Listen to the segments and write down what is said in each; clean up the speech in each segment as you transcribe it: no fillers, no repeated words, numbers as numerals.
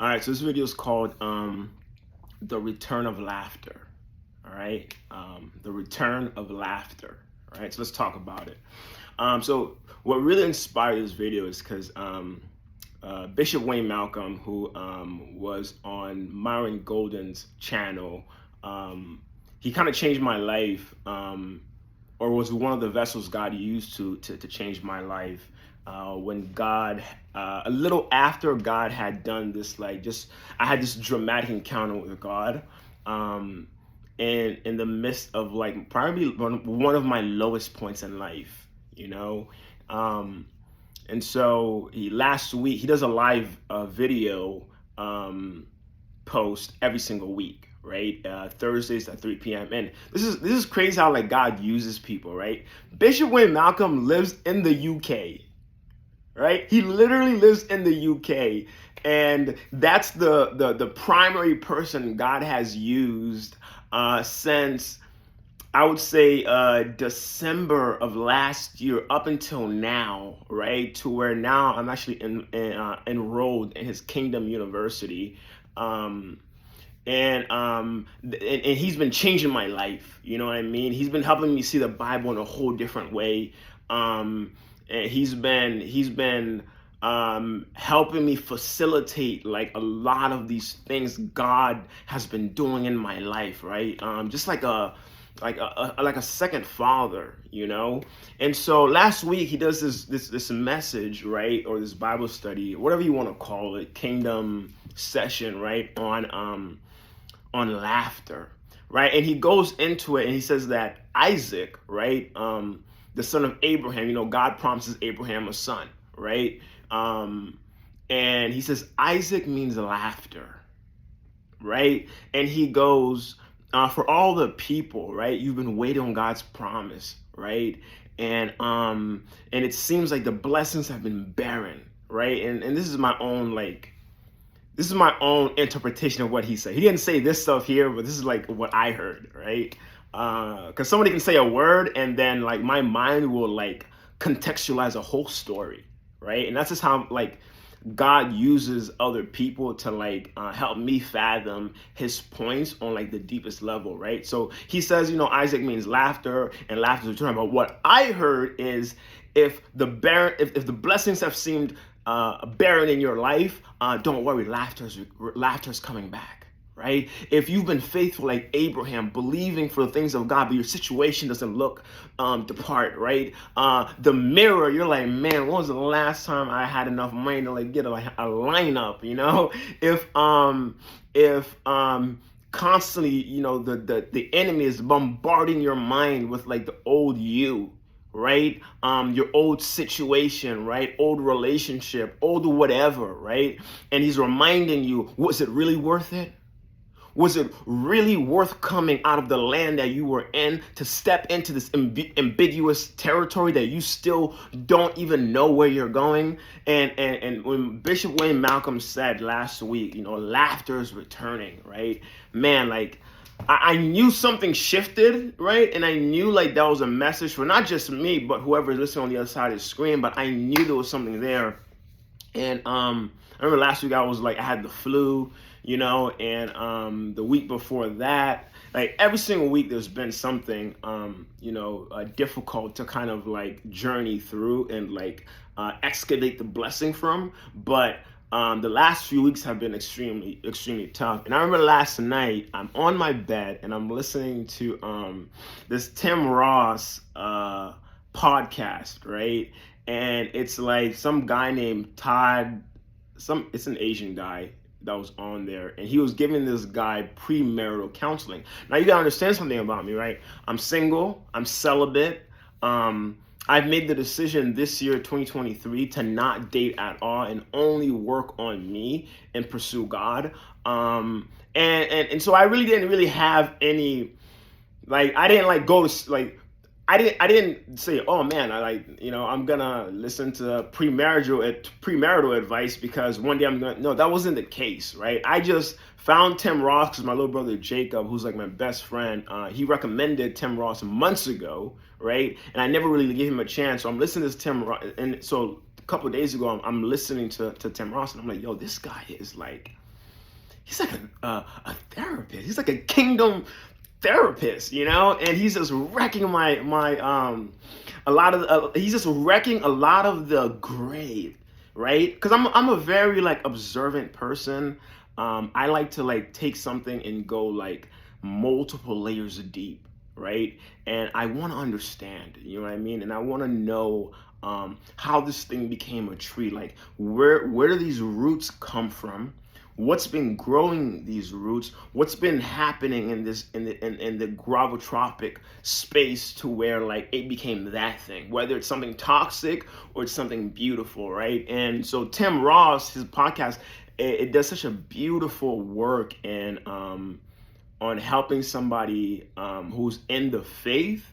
All right, so this video is called The Return of Laughter. All right, The Return of Laughter. All right, so let's talk about it. So what really inspired this video is because Bishop Wayne Malcolm, who was on Myron Golden's channel, he kind of changed my life, or was one of the vessels God used to change my life. When God, a little after God had done this, I had this dramatic encounter with God, and in the midst of probably one of my lowest points in life, and so last week he does a live video post every single week, right? Thursdays at 3 p.m. And this is crazy how God uses people, right? Bishop Wayne Malcolm lives in the UK, right? He literally lives in the UK, and that's the primary person God has used since, I would say, December of last year up until now, right? To where now I'm actually enrolled in his Kingdom University. And he's been changing my life. You know what I mean? He's been helping me see the Bible in a whole different way. And he's been helping me facilitate a lot of these things God has been doing in my life, right? Just like a second father, And so last week he does this message, right, or this Bible study, whatever you want to call it, kingdom session, right, on laughter, right? And he goes into it and he says that Isaac, right, the son of Abraham, God promises Abraham a son, right? And he says Isaac means laughter, right? And he goes, for all the people, right, you've been waiting on God's promise, right? And it seems like the blessings have been barren, right? And this is my own interpretation of what he said. He didn't say this stuff here, but this is what I heard, right? Because somebody can say a word and then my mind will contextualize a whole story, right? And that's just how God uses other people to help me fathom his points on the deepest level, right? So he says, Isaac means laughter, and laughter is return. But what I heard is if the blessings have seemed barren in your life, don't worry, laughter's coming back. Right? If you've been faithful like Abraham, believing for the things of God, but your situation doesn't look depart, right? The mirror, you're like, man, when was the last time I had enough money to get a lineup, If constantly, the enemy is bombarding your mind with the old you, right? Your old situation, right? Old relationship, old whatever, right? And he's reminding you, was it really worth it? Was it really worth coming out of the land that you were in to step into this ambiguous territory that you still don't even know where you're going? And when Bishop Wayne Malcolm said last week, laughter is returning, right? Man, I knew something shifted, right? And I knew that was a message for not just me, but whoever is listening on the other side of the screen. But I knew there was something there. And I remember last week I had the flu, and the week before that, every single week there's been something, difficult to kind of journey through and excavate the blessing from. But the last few weeks have been extremely, extremely tough. And I remember last night, I'm on my bed and I'm listening to this Tim Ross podcast, right? And it's some guy named Todd, it's an Asian guy that was on there, and he was giving this guy premarital counseling. Now you gotta understand something about me, right? I'm single, I'm celibate. I've made the decision this year, 2023, to not date at all and only work on me and pursue God. And so I really didn't have any, I didn't go to I didn't say, oh man, I'm gonna listen to premarital advice because one day I'm gonna. No, that wasn't the case, right? I just found Tim Ross because my little brother Jacob, who's my best friend, he recommended Tim Ross months ago, right? And I never really gave him a chance. So I'm listening to this Tim Ross, and so a couple of days ago, I'm listening to Tim Ross, and I'm like, yo, this guy is he's like a therapist. He's like a kingdom therapist, you know, and he's just wrecking a lot of he's just wrecking a lot of the gray, right? Because I'm a very like observant person. I like to like take something and go like multiple layers deep, right? And I want to understand, you know what I mean? And I want to know how this thing became a tree. Like where do these roots come from? What's been growing these roots? What's been happening in this in the gravitropic space to where like it became that thing? Whether it's something toxic or it's something beautiful, right? And so Tim Ross, his podcast, it does such a beautiful work and on helping somebody who's in the faith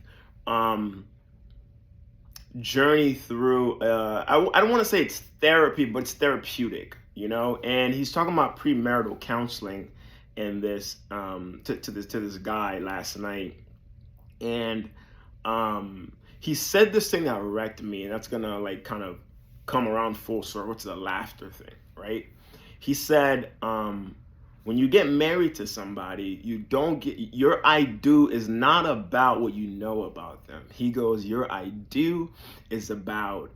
journey through I don't want to say it's therapy, but it's therapeutic, you know. And he's talking about premarital counseling in this to this guy last night. And he said this thing that wrecked me, and that's gonna like kind of come around full circle to the laughter thing, right? He said when you get married to somebody, you don't get your I do is not about what you know about them. He goes, your I do is about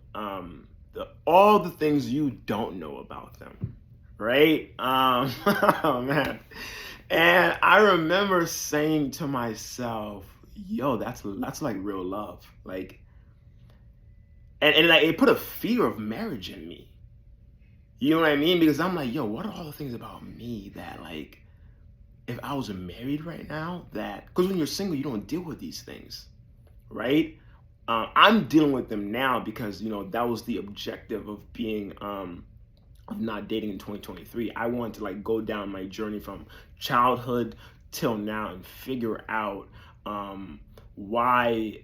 all the things you don't know about them, right? Oh man, and I remember saying to myself, "Yo, that's like real love," like, and like it put a fear of marriage in me. You know what I mean? Because I'm like, yo, what are all the things about me that like, if I was married right now, that, because when you're single, you don't deal with these things, right? I'm dealing with them now because, you know, that was the objective of being, of not dating in 2023. I wanted to like go down my journey from childhood till now and figure out why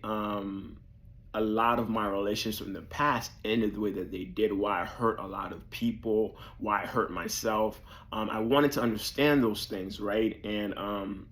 a lot of my relationships in the past ended the way that they did, why I hurt a lot of people, why I hurt myself. I wanted to understand those things, right? And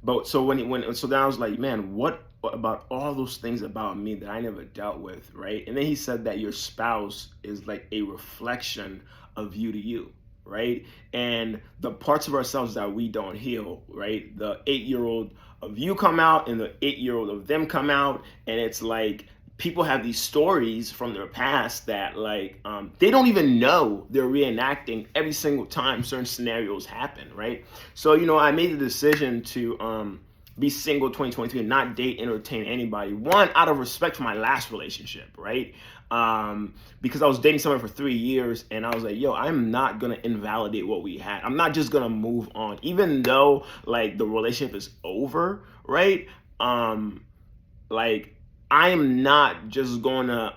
but so so then I was like, man, what about all those things about me that I never dealt with, right? And then he said that your spouse is like a reflection of you to you, right? And the parts of ourselves that we don't heal, right? The 8-year-old of you come out and the 8-year-old of them come out, and it's like people have these stories from their past that like they don't even know they're reenacting every single time certain scenarios happen, right? So, you know, I made the decision to be single 2023 and not date, entertain anybody. One, out of respect for my last relationship, right? Because I was dating someone for 3 years and I was like, yo, I'm not gonna invalidate what we had. I'm not just gonna move on, even though like the relationship is over, right? Like I am not just gonna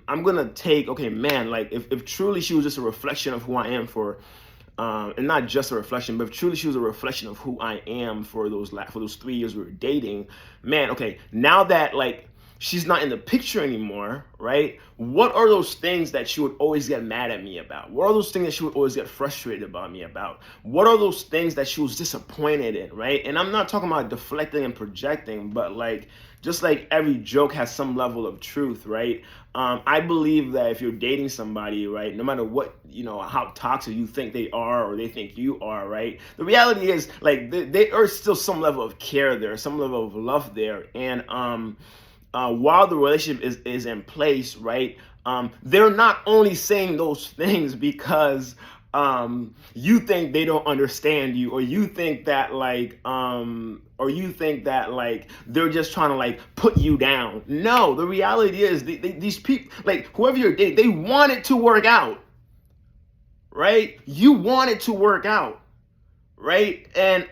I'm gonna take, okay, man, like if truly she was just a reflection of who I am and not just a reflection, but if truly she was a reflection of who I am for those 3 years we were dating, man, okay, now that like she's not in the picture anymore, right? What are those things that she would always get mad at me about? What are those things that she would always get frustrated about me about? What are those things that she was disappointed in, right? And I'm not talking about deflecting and projecting, but like, just like every joke has some level of truth, right? I believe that if you're dating somebody, right, no matter what, you know, how toxic you think they are or they think you are, right, the reality is like there is still some level of care there, some level of love there. And while the relationship is in place, right, they're not only saying those things because you think they don't understand you, or you think that like they're just trying to like put you down. No, the reality is these people, like whoever you're dating, they want it to work out, right? You want it to work out, right? And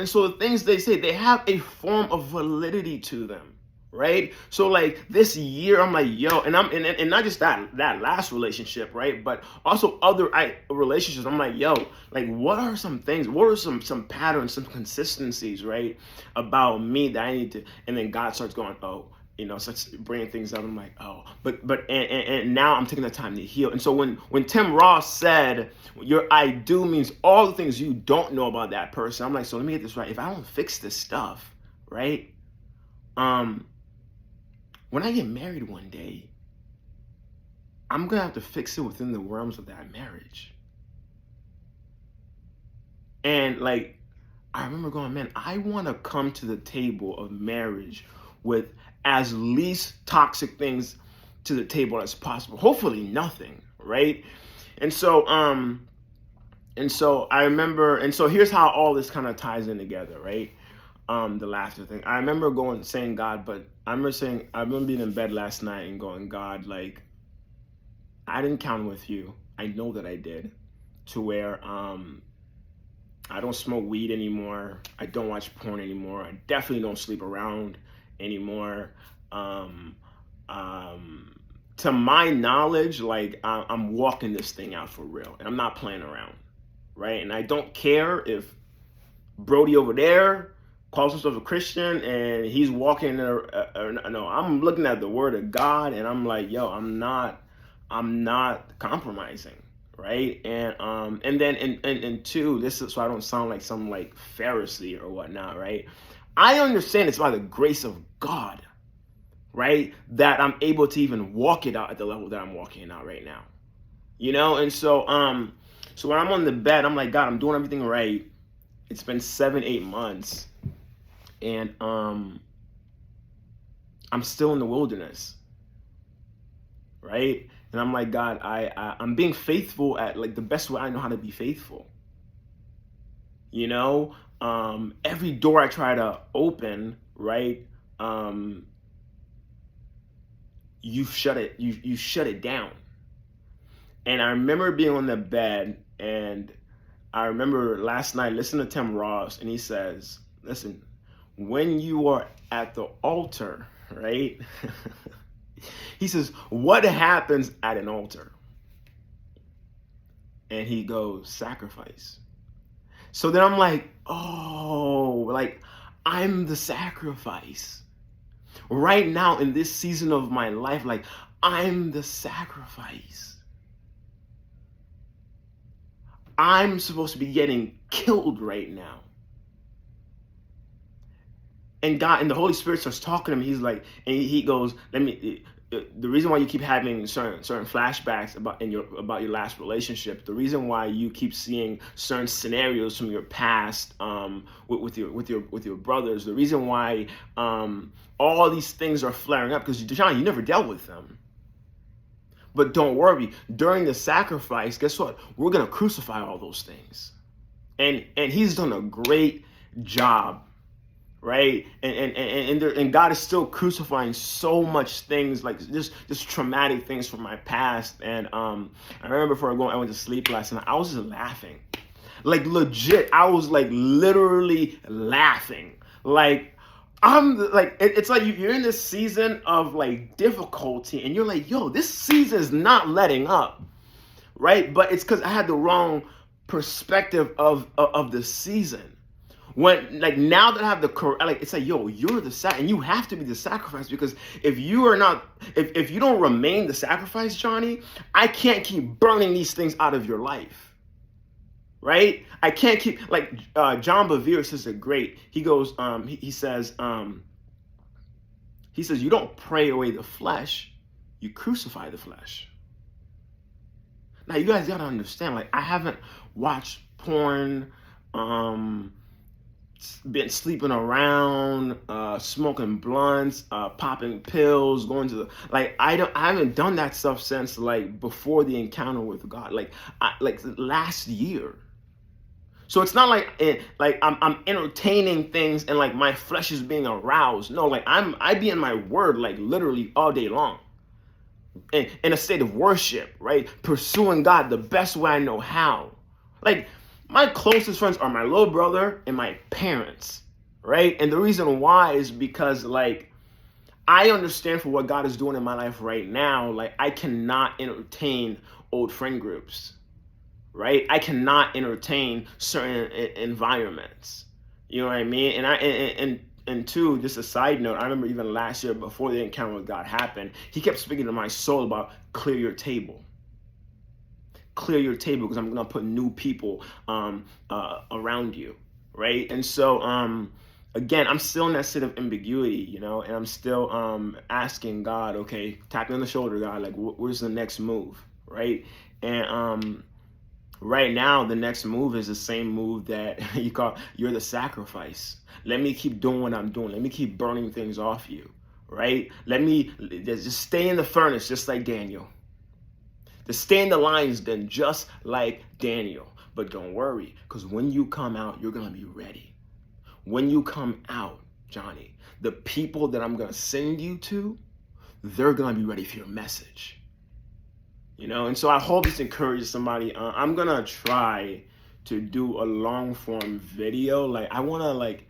so the things they say, they have a form of validity to them, right? So like this year, I'm like, yo, and not just that last relationship, right? But also other relationships. I'm like, yo, like what are some things? What are some patterns, some consistencies, right, about me that I need to? And then God starts going, oh, you know, starts bringing things up. I'm like, oh, but and now I'm taking the time to heal. And so when Tim Ross said your I do means all the things you don't know about that person, I'm like, so let me get this right. If I don't fix this stuff, right, when I get married one day, I'm gonna have to fix it within the realms of that marriage. And like, I remember going, man, I want to come to the table of marriage with as least toxic things to the table as possible. Hopefully nothing, right? And so I remember, and so here's how all this kind of ties in together, right? The laughter thing. I remember going saying, God, but I remember being in bed last night and going, God, like, I didn't count with you. I know that I did. To where I don't smoke weed anymore. I don't watch porn anymore. I definitely don't sleep around anymore. Um, um, to my knowledge, like I'm walking this thing out for real, and I'm not playing around, right? And I don't care if Brody over there calls himself a Christian and he's walking no, I'm looking at the word of God and I'm like, yo, I'm not compromising, right? And then and two, this is so I don't sound like some like Pharisee or whatnot, right? I understand it's by the grace of God, right, that I'm able to even walk it out at the level that I'm walking it out right now. And so when I'm on the bed, I'm like, God, I'm doing everything right. It's been 7-8 months, and I'm still in the wilderness, right? And I'm like, God, I'm being faithful at like the best way I know how to be faithful. Every door I try to open, right? You shut it down. And I remember being on the bed, and I remember last night listening to Tim Ross, and he says, listen, when you are at the altar, right? He says, what happens at an altar? And he goes, sacrifice. So then I'm like, oh, like I'm the sacrifice. Right now in this season of my life, like I'm the sacrifice. I'm supposed to be getting killed right now. And God and the Holy Spirit starts talking to me. He's like, and he goes, the reason why you keep having certain flashbacks about your last relationship, the reason why you keep seeing certain scenarios from your past with your brothers, the reason why all these things are flaring up, because John, you never dealt with them. But don't worry, during the sacrifice, guess what? We're gonna crucify all those things, and he's done a great job. Right, and God is still crucifying so much things, like just traumatic things from my past. And I remember before I went to sleep last night, I was just laughing, like legit. I was like literally laughing, like it's like you're in this season of like difficulty, and you're like, yo, this season is not letting up, right? But it's because I had the wrong perspective of the season. When like now that I have the correct, like it's like, yo, you're the and you have to be the sacrifice, because if you are not, if you don't remain the sacrifice, Johnny, I can't keep burning these things out of your life, right? I can't keep like John Bevere says it great. He goes, he says you don't pray away the flesh, you crucify the flesh. Now you guys gotta understand, like I haven't watched porn, been sleeping around, smoking blunts, popping pills, going to I haven't done that stuff since like before the encounter with God, like last year. So it's not like I'm entertaining things and like my flesh is being aroused. No, like I be in my word like literally all day long, in a state of worship, right? Pursuing God the best way I know how. Like my closest friends are my little brother and my parents, right? And the reason why is because like I understand for what God is doing in my life right now, like I cannot entertain old friend groups, right? I cannot entertain certain environments. You know what I mean? And two, just a side note, I remember even last year before the encounter with God happened, he kept speaking to my soul about clear your table. Clear your table, because I'm gonna put new people around you, right? And so again, I'm still in that state of ambiguity, and I'm still asking God, okay, tapping on the shoulder, God, like where's the next move, right? And Right now, the next move is the same move that you're the sacrifice. Let me keep doing what I'm doing. Let me keep burning things off you, right? Let me just stay in the furnace, just like Daniel. To stay in the lion's den, just like Daniel. But don't worry, because when you come out, you're going to be ready. When you come out, Johnny, the people that I'm going to send you to, they're going to be ready for your message. And so I hope this encourages somebody. I'm going to try to do a long form video. Like, I don't want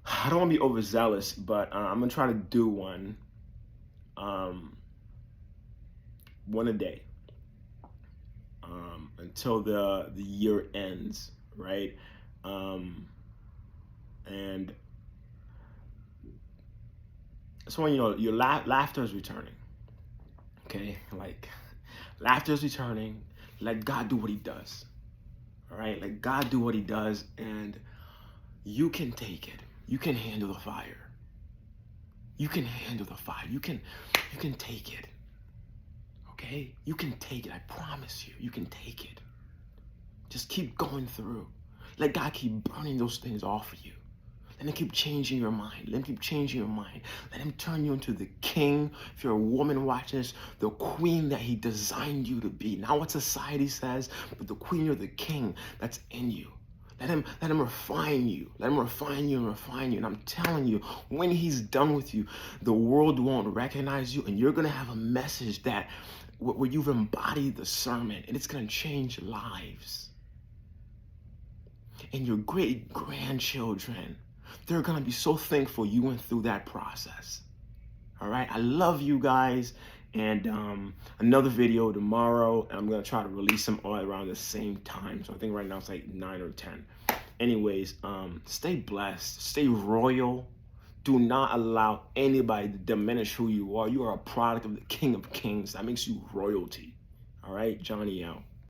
to be overzealous, but I'm going to try to do one a day. Until the year ends, right? And so when your laughter is returning, okay? Like, laughter is returning. Let God do what He does, all right? Let God do what He does, and you can take it. You can handle the fire. You can handle the fire. You can take it. Okay? You can take it. I promise you. You can take it. Just keep going through. Let God keep burning those things off of you. Let Him keep changing your mind. Let Him keep changing your mind. Let Him turn you into the king. If you're a woman watching this, the queen that He designed you to be. Not what society says, but the queen or the king that's in you. Let him refine you. Let Him refine you and refine you. And I'm telling you, when He's done with you, the world won't recognize you, and you're going to have a message that where you've embodied the sermon, and it's going to change lives. And your great grandchildren, they're going to be so thankful you went through that process. All right. I love you guys. And another video tomorrow. I'm going to try to release them all around the same time. So I think right now it's like 9 or 10. Anyways, stay blessed. Stay royal. Do not allow anybody to diminish who you are. You are a product of the King of Kings. That makes you royalty. All right. Johnny out.